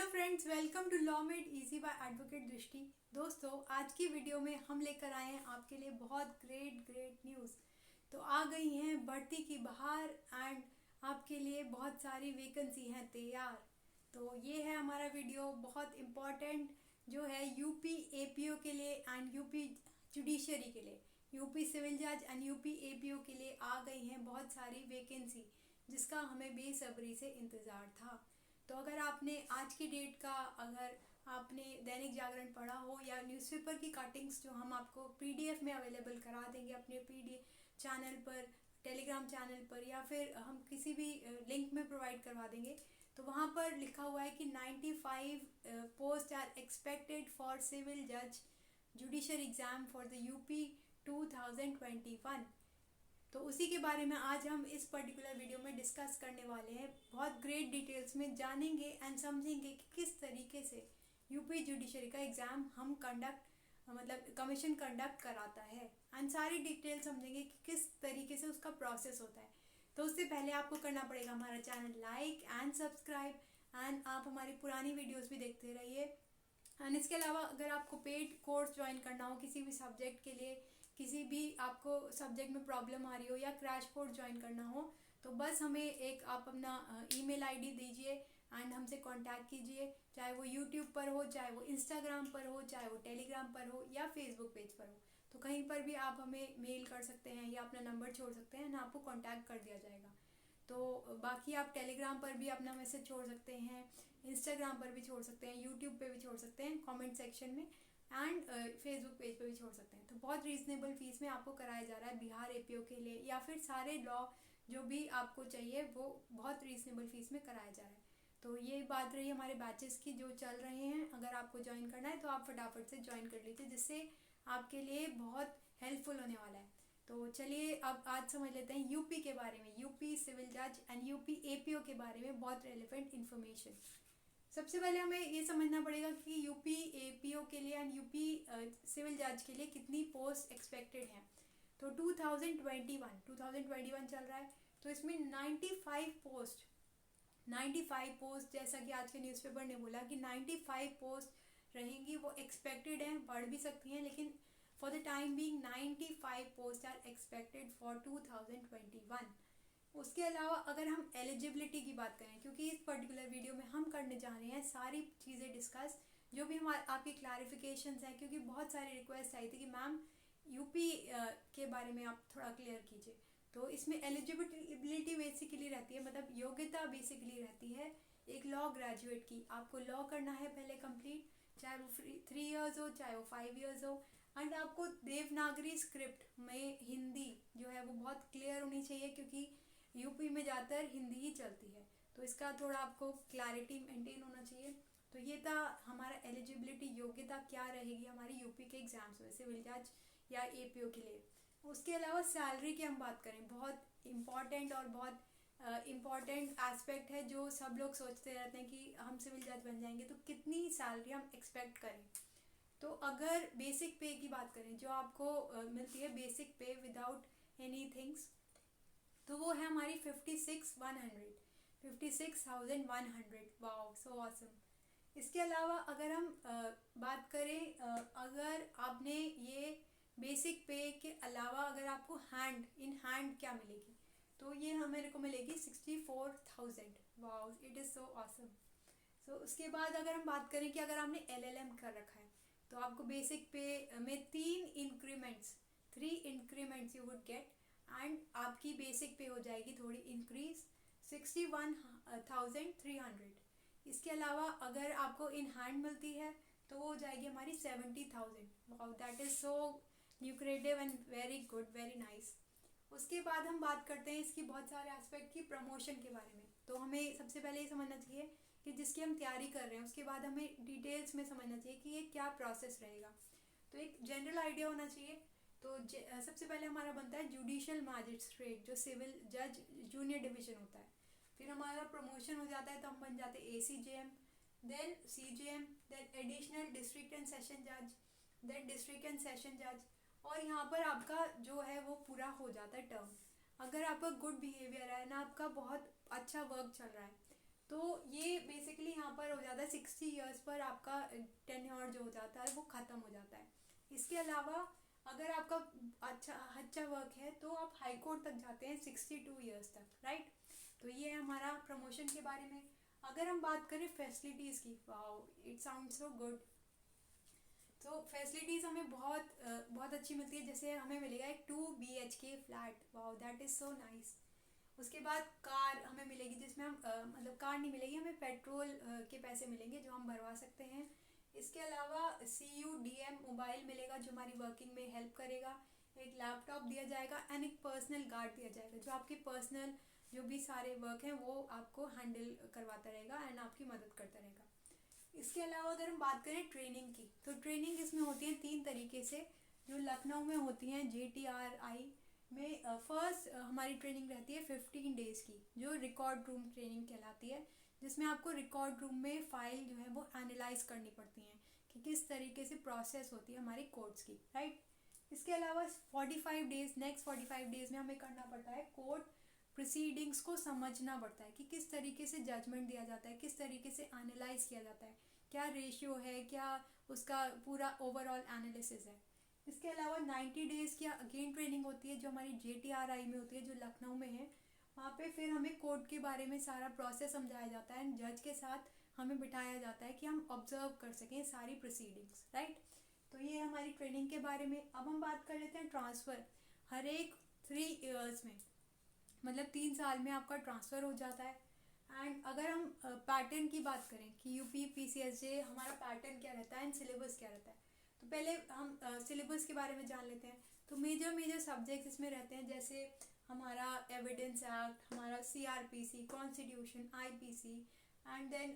Hello friends, welcome to law made easy by advocate Drishti. दोस्तों, आज की वीडियो में हम लेकर आए हैं आपके लिए बहुत ग्रेट न्यूज़। तो आ गई हैं भर्ती की बहार एंड आपके लिए बहुत सारी वैकेंसी हैं तैयार। तो ये है हमारा वीडियो बहुत इम्पॉर्टेंट जो है यूपी एपीओ के लिए एंड यूपी जुडिशरी के लिए। यूपी सिविल जज एंड यूपी एपीओ के लिए आ गई हैं बहुत सारी वैकेंसी जिसका हमें बेसब्री से इंतज़ार था। तो अगर आपने आज की डेट का अगर आपने दैनिक जागरण पढ़ा हो या न्यूज़पेपर की कटिंग्स जो हम आपको पीडीएफ में अवेलेबल करा देंगे अपने पीडीएफ चैनल पर, टेलीग्राम चैनल पर, या फिर हम किसी भी लिंक में प्रोवाइड करवा देंगे, तो वहाँ पर लिखा हुआ है कि 95 post are expected for civil जज judiciary exam for the UP 2021। तो उसी के बारे में आज हम इस पर्टिकुलर वीडियो में डिस्कस करने वाले हैं। बहुत ग्रेट डिटेल्स में जानेंगे एंड समझेंगे कि किस तरीके से यूपी जुडिशरी का एग्ज़ाम हम कमीशन कंडक्ट कराता है एंड सारी डिटेल समझेंगे कि किस तरीके से उसका प्रोसेस होता है। तो उससे पहले आपको करना पड़ेगा हमारा channel like and subscribe and आप हमारी पुरानी वीडियोज़ भी देखते रहिए। एंड इसके अलावा अगर आपको पेड कोर्स ज्वाइन करना हो किसी भी सब्जेक्ट के लिए, किसी भी आपको सब्जेक्ट में प्रॉब्लम आ रही हो या क्रैश कोर्स ज्वाइन करना हो, तो बस हमें एक आप अपना ईमेल आईडी दीजिए एंड हमसे कांटेक्ट कीजिए। चाहे वो यूट्यूब पर हो, चाहे वो इंस्टाग्राम पर हो, चाहे वो टेलीग्राम पर हो या फेसबुक पेज पर हो, तो कहीं पर भी आप हमें मेल कर सकते हैं या अपना नंबर छोड़ सकते हैं ना, आपको कांटेक्ट कर दिया जाएगा। तो बाकी आप टेलीग्राम पर भी अपना मैसेज छोड़ सकते हैं, इंस्टाग्राम पर भी छोड़ सकते हैं, यूट्यूब पे भी छोड़ सकते हैं कमेंट सेक्शन में, एंड फेसबुक पेज पे भी छोड़ सकते हैं। तो बहुत रीजनेबल फीस में आपको कराया जा रहा है बिहार एपीओ के लिए, या फिर सारे लॉ जो भी आपको चाहिए वो बहुत रीजनेबल फीस में कराया जा रहा है। तो ये बात रही हमारे बैचेस की जो चल रहे हैं। अगर आपको ज्वाइन करना है तो आप फटाफट से ज्वाइन कर लीजिए, जिससे आपके लिए बहुत हेल्पफुल होने वाला है। तो चलिए अब आज समझ लेते हैं यूपी के बारे में, यूपी सिविल जज एंड यूपी एपीओ के बारे में बहुत रेलिवेंट इन्फॉर्मेशन। सबसे पहले हमें ये समझना पड़ेगा कि यूपी एपीओ के लिए एंड यूपी सिविल जज के लिए कितनी पोस्ट एक्सपेक्टेड हैं। तो 2021 चल रहा है, तो इसमें 95 पोस्ट जैसा कि आज के न्यूज़पेपर ने बोला कि 95 पोस्ट रहेंगी, वो एक्सपेक्टेड हैं, बढ़ भी सकती हैं, लेकिन for the time being 95 post are expected for 2021। उसके अलावा अगर हम एलिजिबिलिटी की बात करें, क्योंकि इस पर्टिकुलर वीडियो में हम करने जा रहे हैं सारी चीज़ें डिस्कस जो भी हमारे आपकी क्लैरिफिकेशंस हैं, क्योंकि बहुत सारी रिक्वेस्ट आई थी कि मैम यूपी के बारे में आप थोड़ा क्लियर कीजिए। तो इसमें एलिजिबिलिटी बेसिकली रहती है, मतलब योग्यता बेसिकली रहती है एक लॉ ग्रेजुएट की। आपको लॉ करना है पहले कंप्लीट, चाहे वो 3 इयर्स हो चाहे वो 5 इयर्स हो, एंड आपको देवनागरी स्क्रिप्ट में हिंदी जो है वो बहुत क्लियर होनी चाहिए, क्योंकि यूपी में ज़्यादातर हिंदी ही चलती है, तो इसका थोड़ा आपको क्लैरिटी मेंटेन होना चाहिए। तो ये था हमारा एलिजिबिलिटी, योग्यता क्या रहेगी हमारी यूपी के एग्जाम्स में सिविल जज या एपीओ के लिए। उसके अलावा सैलरी की हम बात करें, बहुत इम्पॉर्टेंट और बहुत इम्पॉर्टेंट एस्पेक्ट है जो सब लोग सोचते रहते हैं कि हम सिविल जज बन जाएंगे तो कितनी सैलरी हम एक्सपेक्ट करें। तो अगर बेसिक पे की बात करें जो आपको मिलती है बेसिक पे विदाउट एनी थिंग्स, तो वो है हमारी 56,100। Wow, so awesome. इसके अलावा अगर हम बात करें, अगर आपने ये बेसिक पे के अलावा अगर आपको हैंड इन हैंड क्या मिलेगी, तो ये मेरे को मिलेगी 64,000। Wow, it is so awesome. So उसके बाद अगर हम बात करें कि अगर आपने एलएलएम कर रखा है, तो आपको बेसिक पे में 3 increments you would get, and आपकी बेसिक पे हो जाएगी थोड़ी इंक्रीज 61,300। इसके अलावा अगर आपको इन हैंड मिलती है तो वो हो जाएगी हमारी 70,000। Wow, that is so lucrative and very good, very nice. उसके बाद हम बात करते हैं इसकी बहुत सारे एस्पेक्ट की प्रमोशन के बारे में। तो हमें सबसे पहले ये समझना चाहिए कि जिसकी हम तैयारी कर रहे हैं उसके बाद हमें डिटेल्स में समझना चाहिए कि ये क्या प्रोसेस रहेगा। तो एक जनरल आइडिया होना चाहिए। तो सबसे पहले हमारा बनता है जुडिशियल मैजिस्ट्रेट, जो सिविल जज जूनियर डिवीजन होता है। फिर हमारा प्रमोशन हो जाता है तो हम बन जाते हैं ACJM, then CJM, then additional district and session जज, देन डिस्ट्रिक्ट एंड सेशन जज, और यहाँ पर आपका जो है वो पूरा हो जाता है टर्म। अगर आपका गुड बिहेवियर है ना, आपका बहुत अच्छा वर्क चल रहा है, तो ये बेसिकली यहाँ पर हो जाता है 60 ईयर्स पर आपका टेन्योर जो हो जाता है वो ख़त्म हो जाता है। इसके अलावा अगर आपका अच्छा वर्क है तो आप हाई कोर्ट तक जाते हैं 62 ईयर्स तक, राइट। तो ये है हमारा प्रमोशन के बारे में। अगर हम बात करें फैसिलिटीज़ की, wow it sound so good. तो फैसिलिटीज़ हमें बहुत अच्छी मिलती है। जैसे हमें मिलेगा एक 2 BHK flat, wow that is so nice. उसके बाद कार हमें मिलेगी जिसमें हम मतलब कार नहीं मिलेगी, हमें पेट्रोल के पैसे मिलेंगे जो हम भरवा सकते हैं। इसके अलावा CUDM मोबाइल मिलेगा जो हमारी वर्किंग में हेल्प करेगा। एक लैपटॉप दिया जाएगा एंड एक पर्सनल गार्ड दिया जाएगा जो आपके पर्सनल जो भी सारे वर्क हैं वो आपको हैंडल करवाता रहेगा एंड आपकी मदद करता रहेगा। इसके अलावा अगर हम बात करें ट्रेनिंग की, तो ट्रेनिंग इसमें होती है 3 तरीके से। जो लखनऊ में होती हैं JTRI में फर्स्ट हमारी ट्रेनिंग रहती है 15 डेज़ की, जो रिकॉर्ड रूम ट्रेनिंग कहलाती है, जिसमें आपको रिकॉर्ड रूम में फ़ाइल जो है वो एनालाइज करनी पड़ती हैं कि किस तरीके से प्रोसेस होती है हमारी कोर्ट्स की, राइट। इसके अलावा 45 डेज़, नेक्स्ट 45 डेज़ में हमें करना पड़ता है कोर्ट प्रोसीडिंग्स को समझना पड़ता है कि किस तरीके से जजमेंट दिया जाता है, किस तरीके से एनालाइज किया जाता है, क्या रेशियो है, क्या उसका पूरा ओवरऑल एनालिसिस है। इसके अलावा 90 डेज़ की अगेन ट्रेनिंग होती है जो हमारी JTRI में होती है जो लखनऊ में है। वहाँ पे फिर हमें कोर्ट के बारे में सारा प्रोसेस समझाया जाता है एंड जज के साथ हमें बिठाया जाता है कि हम ऑब्जर्व कर सकें सारी प्रोसीडिंग्स, राइट। तो ये हमारी ट्रेनिंग के बारे में। अब हम बात कर लेते हैं ट्रांसफ़र। हर एक 3 ईयर्स में, मतलब 3 साल में आपका ट्रांसफ़र हो जाता है। एंड अगर हम पैटर्न की बात करें कि UP PCSJ हमारा पैटर्न क्या रहता है एंड सिलेबस क्या रहता है, तो पहले हम सिलेबस के बारे में जान लेते हैं। तो मेजर सब्जेक्ट्स इसमें रहते हैं, जैसे हमारा एविडेंस एक्ट, हमारा CRPC, constitution, IPC and then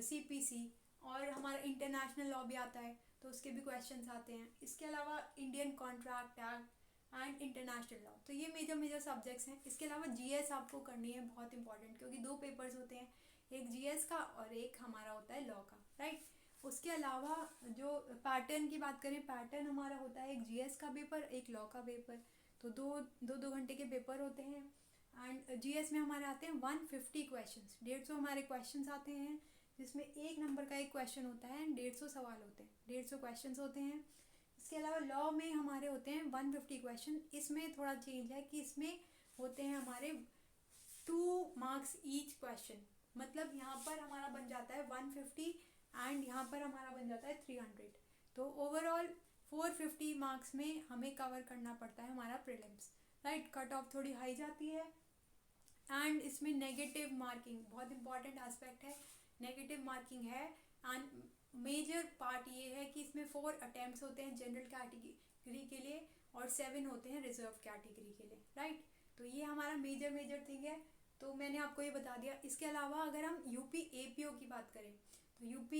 CPC, और हमारा इंटरनेशनल लॉ भी आता है तो उसके भी क्वेश्चंस आते हैं। इसके अलावा Indian contract act and international law. तो ये मेजर सब्जेक्ट्स हैं। इसके अलावा GS आपको करनी है, बहुत इंपॉर्टेंट, क्योंकि 2 पेपर्स होते हैं, एक GS का और एक हमारा होता है लॉ का, राइट। उसके अलावा जो पैटर्न की बात करें, पैटर्न हमारा होता है एक GS का पेपर, एक लॉ का पेपर। तो दो घंटे के पेपर होते हैं। एंड GS में हमारे आते हैं 150 क्वेश्चन, 150 हमारे क्वेश्चन आते हैं, जिसमें 1 नंबर का एक क्वेश्चन होता है एंड 150 सवाल होते हैं, 150 क्वेश्चन होते हैं। इसके अलावा लॉ में हमारे होते हैं 150 क्वेश्चन। इसमें थोड़ा चेंज है कि इसमें होते हैं हमारे 2 मार्क्स ईच क्वेश्चन, मतलब यहाँ पर हमारा बन जाता है 150 एंड यहाँ पर हमारा बन जाता है 300। तो ओवरऑल 450 मार्क्स में हमें कवर करना पड़ता है हमारा प्रीलिम्स, राइट। कट ऑफ थोड़ी हाई जाती है। एंड इसमें नेगेटिव मार्किंग बहुत इंपॉर्टेंट एस्पेक्ट है, नेगेटिव मार्किंग है। एंड मेजर पार्ट ये है कि इसमें 4 अटैम्प्ट्स होते हैं जनरल कैटेगरी के लिए और 7 होते हैं रिजर्व कैटेगरी के लिए, राइट। तो ये हमारा मेजर थिंग है, तो मैंने आपको ये बता दिया। इसके अलावा अगर हम UP APO की बात करें, तो UP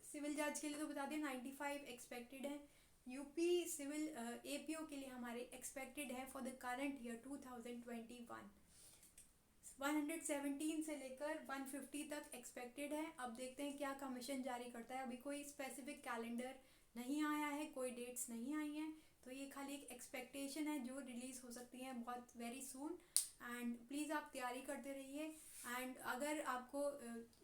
सिविल जज के लिए तो बता दें 95 एक्सपेक्टेड है। UP सिविल APO के लिए हमारे एक्सपेक्टेड है फॉर द करंट ईयर 2021 117 से लेकर 150 तक एक्सपेक्टेड है। अब देखते हैं क्या कमीशन जारी करता है। अभी कोई स्पेसिफिक कैलेंडर नहीं आया है, कोई डेट्स नहीं आई हैं, तो ये खाली एक एक्सपेक्टेशन है जो रिलीज़ हो सकती है बहुत वेरी सून। एंड प्लीज़ आप तैयारी करते रहिए। एंड अगर आपको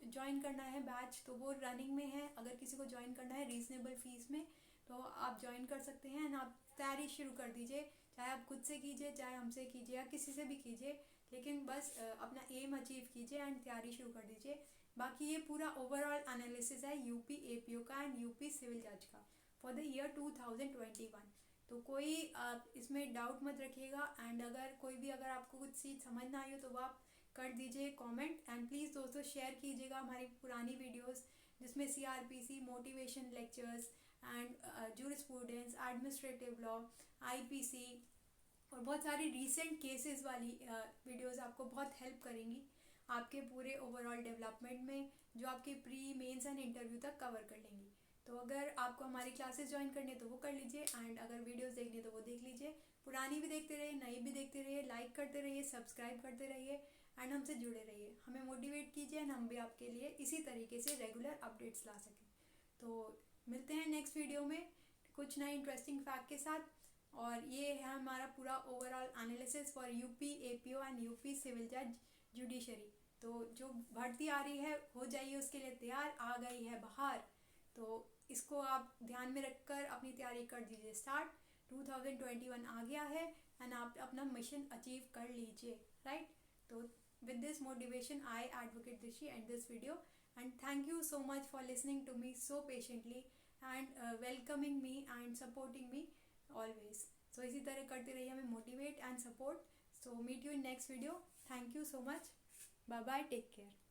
ज्वाइन करना है बैच तो वो रनिंग में है, अगर किसी को ज्वाइन करना है रीज़नेबल फीस में तो आप ज्वाइन कर सकते हैं। एंड आप तैयारी शुरू कर दीजिए, चाहे आप खुद से कीजिए, चाहे हमसे कीजिए या किसी से भी कीजिए, लेकिन बस अपना एम अचीव कीजिए एंड तैयारी शुरू कर दीजिए। बाकी ये पूरा ओवरऑल एनालिसिस है UP APO का एंड UP सिविल जज का फॉर द ईयर 2021। तो कोई इसमें डाउट मत रखिएगा। एंड अगर आपको कुछ चीज़ समझ ना आई हो तो वो आप कर दीजिए कमेंट। एंड प्लीज़ दोस्तों शेयर कीजिएगा हमारी पुरानी वीडियोस जिसमें CRPC, motivation lectures and jurisprudence, administrative law, IPC और बहुत सारी रीसेंट केसेस वाली वीडियोस आपको बहुत हेल्प करेंगी आपके पूरे ओवरऑल डेवलपमेंट में, जो आपके प्री मेंस एंड इंटरव्यू तक कवर कर लेंगी। तो अगर आपको हमारी क्लासेस ज्वाइन करनी है तो वो कर लीजिए। एंड अगर वीडियोस देखनी है तो वो देख लीजिए। पुरानी भी देखते रहिए, नई भी देखते रहिए, लाइक करते रहिए, सब्सक्राइब करते रहिए एंड हमसे जुड़े रहिए। हमें मोटिवेट कीजिए एंड हम भी आपके लिए इसी तरीके से रेगुलर अपडेट्स ला सकें। तो मिलते हैं नेक्स्ट वीडियो में कुछ नए इंटरेस्टिंग फैक्ट के साथ। और ये है हमारा पूरा overall analysis for UP APO and UP civil जज जुडिशरी। तो जो भर्ती आ रही है हो जाइए उसके लिए तैयार, आ गई है बाहर। तो इसको आप ध्यान में रखकर अपनी तैयारी कर दीजिए स्टार्ट। 2021 आ गया है एंड आप अपना मिशन अचीव कर लीजिए, राइट। तो with this motivation I advocate Dishi end this video, and thank you so much for listening to me so patiently and welcoming me and supporting me always. So इसी तरह करते रहिए हमें motivate and support. So meet you in next video. Thank you so much. Bye bye, take care.